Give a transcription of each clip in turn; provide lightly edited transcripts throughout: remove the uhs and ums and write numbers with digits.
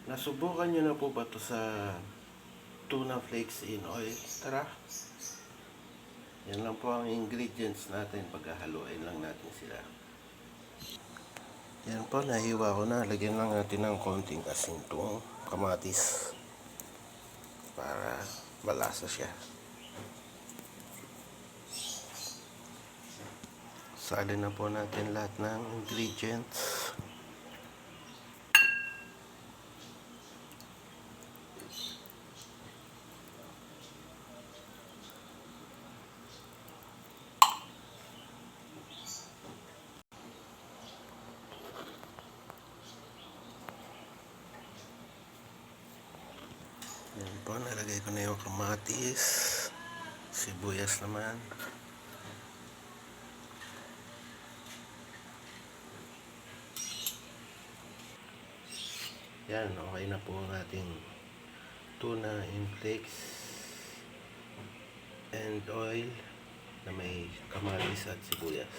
Nasubukan nyo na po ba ito sa tuna flakes in oil? Tara! Yan lang po ang ingredients natin. Paghahaluin lang natin sila. Yan po, nahiwa ko na. Lagyan lang natin ng konting asin itong kamatis para malasa siya. Salin na po natin lahat ng ingredients. Yan po, nalagay ko na yung kamatis, sibuyas naman. Yan, okay na po ang ating tuna in flakes and oil na may kamatis at sibuyas.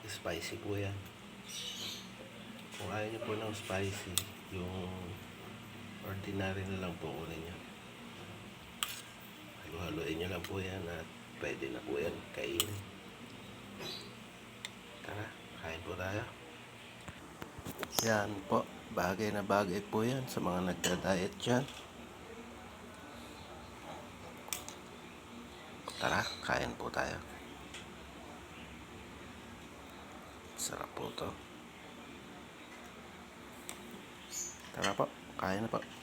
Spicy po yan. Kung ayaw nyo po ng spicy, yung ordinary na lang po kunin nyo. Halu-haluin nyo lang po yan at pwede na po yan kainin. Tara, kain po tayo. Yan po, bagay na bagay po yan sa mga nagda-diet dyan. Tara, kain po tayo. Sarap po to. Tara po, kain na po.